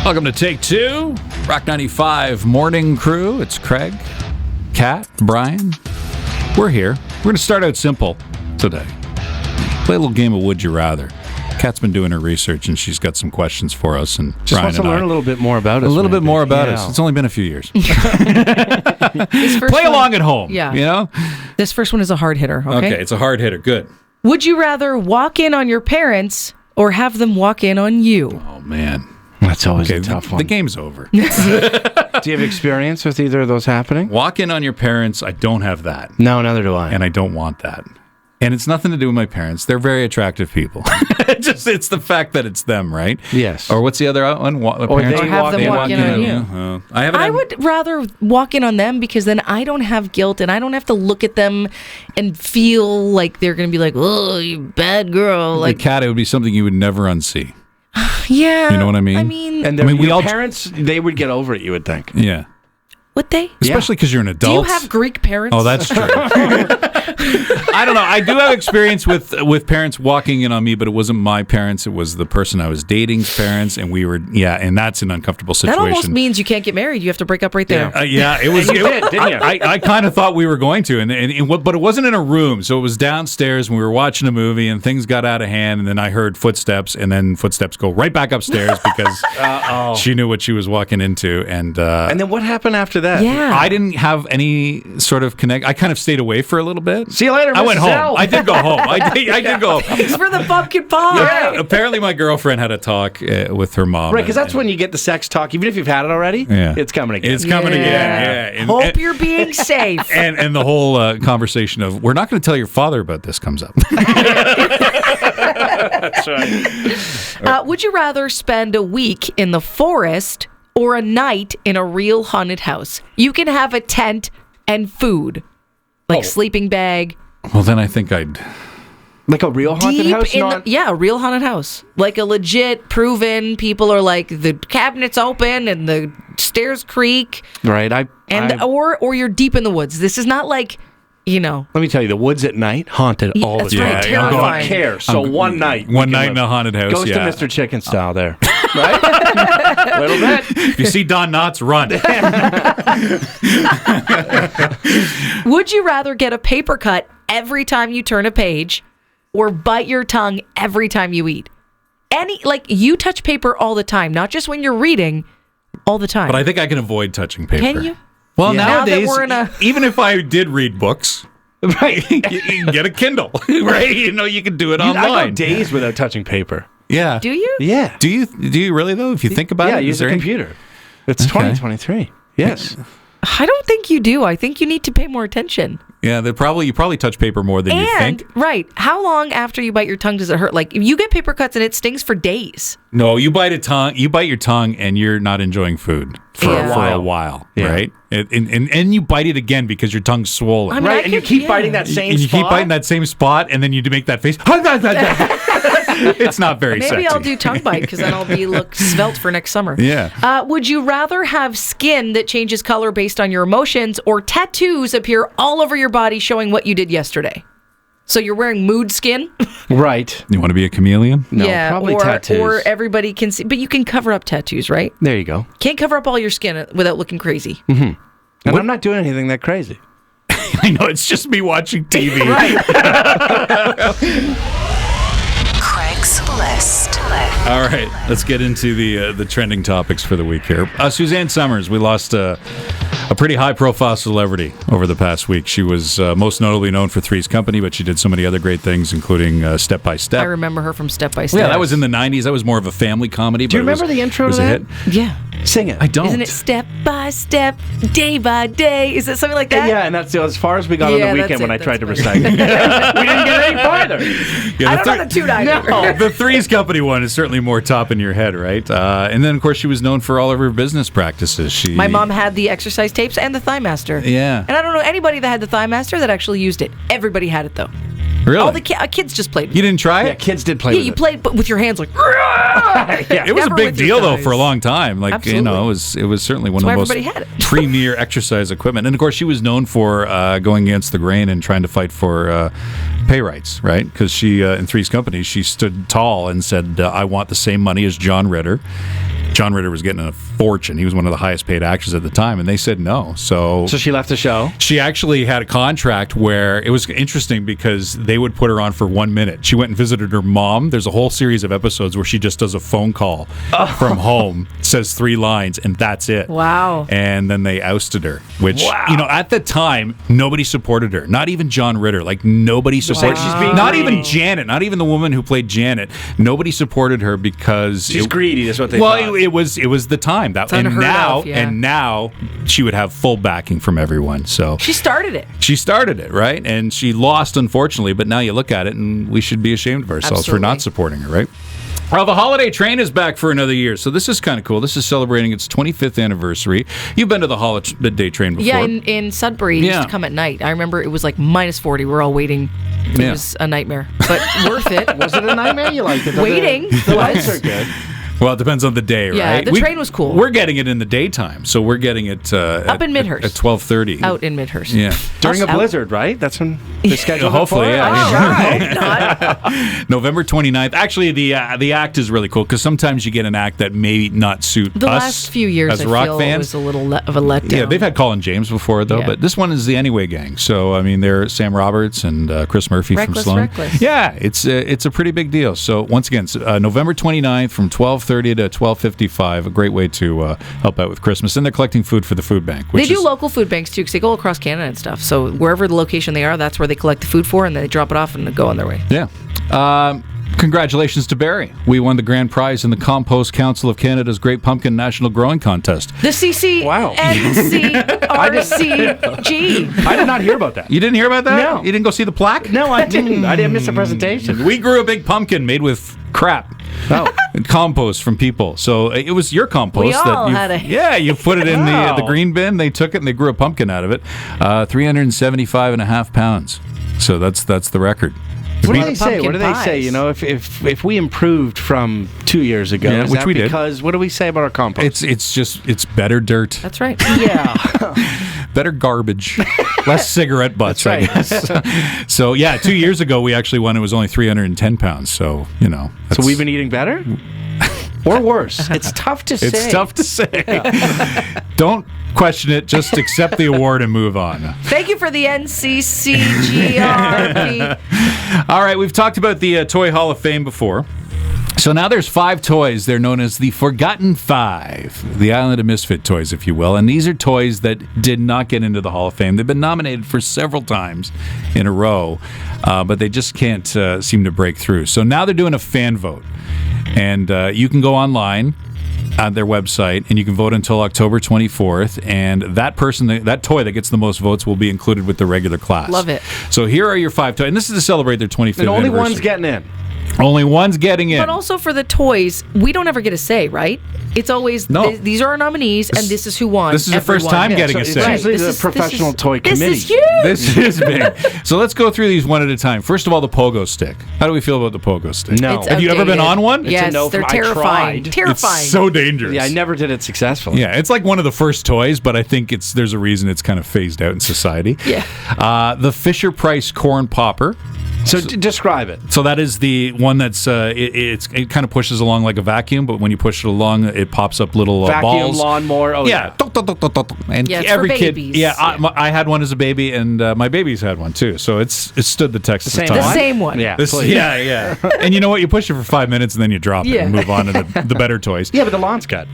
Welcome to Take Two, Rock 95 Morning Crew. It's Craig, Kat, Brian. We're here. We're going to start out simple today. Play a little game of Would You Rather. Kat's been doing her research, and she's got some questions for us. And just wants to learn a little bit more about us. A little bit more about us. It's only been a few years. Play along at home. Yeah. You know? This first one is a hard hitter, okay? Okay, it's a hard hitter. Good. Would you rather walk in on your parents or have them walk in on you? Oh, man. That's always a tough one. The game's over. Do you have experience with either of those happening? Walk in on your parents, I don't have that. No, neither do I. And I don't want that. And it's nothing to do with my parents. They're very attractive people. It's the fact that it's them, right? Yes. Or what's the other one? Or have them walk in on you. I would rather walk in on them because then I don't have guilt and I don't have to look at them and feel like they're going to be like, oh, you bad girl. Like, Cat, it would be something you would never unsee. Yeah. You know what I mean? And your parents, they would get over it, you would think. Yeah. Would they? Especially because you're an adult. Do you have Greek parents? Oh, that's true. I don't know. I do have experience with parents walking in on me, but it wasn't my parents. It was the person I was dating's parents, and we were, and that's an uncomfortable situation. That almost means you can't get married. You have to break up right there. It was. And you did, didn't you? I kind of thought we were going to, but it wasn't in a room. So it was downstairs, and we were watching a movie, and things got out of hand, and then I heard footsteps, and then footsteps go right back upstairs because she knew what she was walking into, and then what happened after that? Yeah. I didn't have any sort of connect. I kind of stayed away for a little bit. See you later, I went home. L. I did go home. I did go home. It's for the pumpkin pie. Yeah. Apparently, my girlfriend had a talk with her mom. Right, because that's when you get the sex talk. Even if you've had it already, it's coming again. It's coming again. Yeah. And, Hope you're being safe. And the whole conversation of, we're not going to tell your father about this comes up. That's right. Would you rather spend a week in the forest or a night in a real haunted house? You can have a tent and food, like sleeping bag. Well, then I think I'd... Like a real haunted house? A real haunted house. Like a legit, proven, people are like, the cabinet's open and the stairs creak. Right. Or you're deep in the woods. This is not like, Let me tell you, the woods at night, haunted all the time. Right, terrifying. I don't care. So one night. One night in a haunted house, Goes to Mr. Chicken style there. Right? A little bit. If you see Don Knotts, run. Would you rather get a paper cut every time you turn a page or bite your tongue every time you eat? You touch paper all the time, not just when you're reading, all the time. But I think I can avoid touching paper. Can you? Well, nowadays, even if I did read books, right, you can get a Kindle, right? You can do it online. I go days without touching paper. Yeah. Do you? Yeah. Do you really, though, if you think about it? Yeah, use a computer. It's 2023. Yes. I don't think you do. I think you need to pay more attention. Yeah, you probably touch paper more than you think. Right. How long after you bite your tongue does it hurt? Like, if you get paper cuts and it stings for days. No, you bite your tongue and you're not enjoying food for a while, right? And you bite it again because your tongue's swollen. Right, and you keep biting that same spot. And you keep biting that same spot, and then you make that face. It's not very sexy. Maybe I'll do tongue bite because then I'll look svelte for next summer. Yeah. Would you rather have skin that changes color based on your emotions or tattoos appear all over your body showing what you did yesterday? So you're wearing mood skin? Right. You want to be a chameleon? No, probably tattoos. Or everybody can see. But you can cover up tattoos, right? There you go. Can't cover up all your skin without looking crazy. Mm-hmm. And I'm not doing anything that crazy. I know, it's just me watching TV. Right. Craig's List. All right, let's get into the trending topics for the week here. Suzanne Somers, we lost a pretty high-profile celebrity over the past week. She was most notably known for Three's Company, but she did so many other great things, including Step by Step. I remember her from Step by Step. Yeah, that was in the 90s. That was more of a family comedy. Do you remember the intro to that? Yeah. Sing it. I don't. Isn't it step by step, day by day? Is it something like that? Yeah, and that's as far as we got on the weekend when I tried to recite it. We didn't get any farther. Yeah, I don't know the tune either. No, the Three's Company one is certainly more top in your head, right? And then, of course, she was known for all of her business practices. My mom had the exercise tapes and the Thigh Master. Yeah. And I don't know anybody that had the Thigh Master that actually used it. Everybody had it, though. Really? All the kids just played with You didn't try it? Yeah, kids did play with it. Yeah, you played but with your hands like... Yeah, it was a big deal, though, for a long time. Like, Absolutely. It was certainly one That's of the why most everybody had it. premier exercise equipment. And, of course, she was known for going against the grain and trying to fight for pay rights, right? Because she, in Three's Company, she stood tall and said, I want the same money as John Ritter. John Ritter was getting a fortune. He was one of the highest paid actors at the time, and they said no. So she left the show? She actually had a contract where it was interesting because they would put her on for 1 minute. She went and visited her mom. There's a whole series of episodes where she just does a phone call from home, says 3 lines, and that's it. Wow. And then they ousted her, which, at the time, nobody supported her. Not even John Ritter. Like, nobody supported her. She's Not even Janet. Not even the woman who played Janet. Nobody supported her because... She's greedy, is what they thought. It was the time that, and now she would have full backing from everyone. So she started it, right? And she lost, unfortunately. But now you look at it, and we should be ashamed of ourselves for not supporting her, right? Well, the holiday train is back for another year, so this is kind of cool. This is celebrating its 25th anniversary. You've been to the holiday train before. Yeah, in Sudbury, it used to come at night. I remember it was like minus 40. We're all waiting. It was a nightmare, but worth it. Was it a nightmare? You liked it? Waiting. The lights are good. Well, it depends on the day, right? Yeah, the train was cool. We're getting it in the daytime, so we're getting it up in Midhurst at 12:30. Out in Midhurst. Yeah, during a blizzard, right? That's when the schedule. Hopefully, yeah. I hope not. November 29th. Actually, the act is really cool because sometimes you get an act that may not suit us. The last few years, as I rock feel fans. it was a little of a letdown. Yeah, they've had Colin James before though, but this one is the Anyway Gang. So I mean, they're Sam Roberts and Chris Murphy from Sloan. Reckless. Yeah, it's a pretty big deal. So once again, November 29th from 12:30 to 12:55. A great way to help out with Christmas, and they're collecting food for the food bank. They do local food banks too, because they go across Canada and stuff. So wherever the location they are, that's where they collect the food for, and then they drop it off and they go on their way. Yeah. Congratulations to Barry. We won the grand prize in the Compost Council of Canada's Great Pumpkin National Growing Contest. The CCNCRCG. I did not hear about that. You didn't hear about that? No. You didn't go see the plaque? No, I didn't. I didn't miss the presentation. We grew a big pumpkin made with crap. Oh. Compost from people. So it was your compost. We all had a... Yeah, you put it in the green bin. They took it and they grew a pumpkin out of it. 375.5 pounds. So that's the record. What do they say? What do they say? You know, if we improved from 2 years ago, which we did. Because what do we say about our compost? It's better dirt. That's right. Yeah. Better garbage. Less cigarette butts, That's right. I guess. So, 2 years ago, we actually won. It was only 310 pounds. So, So we've been eating better? Or worse? It's tough to say. It's tough to say. Don't question it. Just accept the award and move on. Thank you for the NCCGRP. All right, we've talked about the Toy Hall of Fame before. So now there's 5 toys. They're known as the Forgotten 5, the Island of Misfit toys, if you will. And these are toys that did not get into the Hall of Fame. They've been nominated for several times in a row, but they just can't seem to break through. So now they're doing a fan vote. And you can go online on their website, and you can vote until October 24th. And that toy that gets the most votes will be included with the regular class. Love it. So here are your 5 toys. And this is to celebrate their 25th and only anniversary. one's getting in. Only one's getting in. But also for the toys, we don't ever get a say, right? It's always, these are our nominees, and this is who won. This is the first time getting a say. It's usually the professional toy committee. This is huge. This is big. So let's go through these one at a time. First of all, the pogo stick. How do we feel about the pogo stick? No. It's Have you ever been on one? Yes, they're terrifying. Terrifying. It's so dangerous. Yeah, I never did it successfully. Yeah, it's like one of the first toys, but I think there's a reason it's kind of phased out in society. Yeah. The Fisher-Price corn popper. So describe it. So that is the one that's it kind of pushes along like a vacuum, but when you push it along, it pops up little vacuum balls. lawnmower. Oh yeah. And it's every for kid. babies. Yeah, I had one as a baby, and my baby's had one too. So it stood the test of time. The same one. Yeah. Yeah. And you know what? You push it for 5 minutes, and then you drop it and move on to the better toys. Yeah, but the lawn's cut.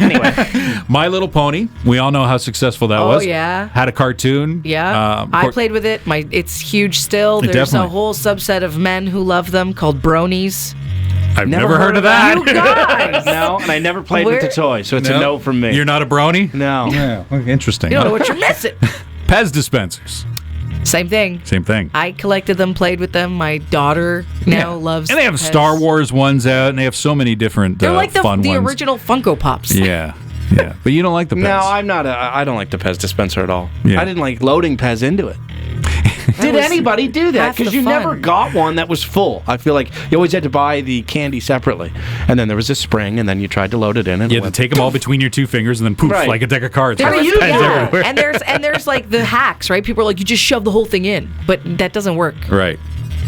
Anyway, My Little Pony. We all know how successful that was. Oh yeah. Had a cartoon. Yeah. I played with it. It's huge still. There's Definitely. a whole subset of men who love them called bronies. I've never heard of that. You guys. no, and I never played with the toy, so it's a no from me. You're not a brony? No. Yeah. Okay, interesting. You don't know what you're missing. Pez dispensers. Same thing. Same thing. I collected them, played with them. My daughter now loves. And they have Pez. Star Wars ones out, and they have so many different They're like fun the ones. original Funko Pops. Yeah. But you don't like the Pez. No, I'm not. I don't like the Pez dispenser at all. Yeah. I didn't like loading Pez into it. Did was anybody do that? half the Because you fun. never got one that was full. I feel like you always had to buy the candy separately. And then there was a spring, and then you tried to load it in. And You had to take them all between your 2 fingers and then poof, Right. like a deck of cards. There Pens was- yeah. everywhere. And there's like the hacks, right? People are like, you just shove the whole thing in, but that doesn't work. Right.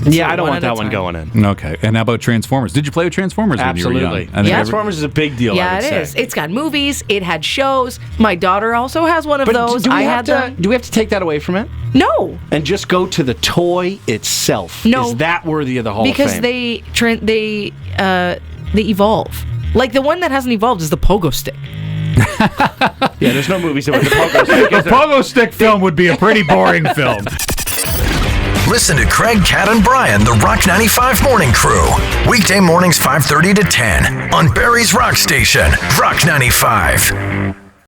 Yeah, I don't one want at a that one time. going in. Okay. And how about Transformers? Did you play with Transformers when you were Absolutely. young? I think Transformers is a big deal. Yeah, I would it say. is. It's got movies. It had shows. My daughter also has one of But those. do we I have had to? them. Do we have to take that away from it No, and just go to the toy itself? No. Is that worthy of the Hall because of Fame? they evolve. Like the one that hasn't evolved is the pogo stick. Yeah, there's no movies about the Pogo Stick. a pogo stick film would be a pretty boring film. Listen to Craig, Kat, and Brian, the Rock 95 Morning Crew. Weekday mornings 5:30 to 10 on Barry's Rock Station, Rock 95.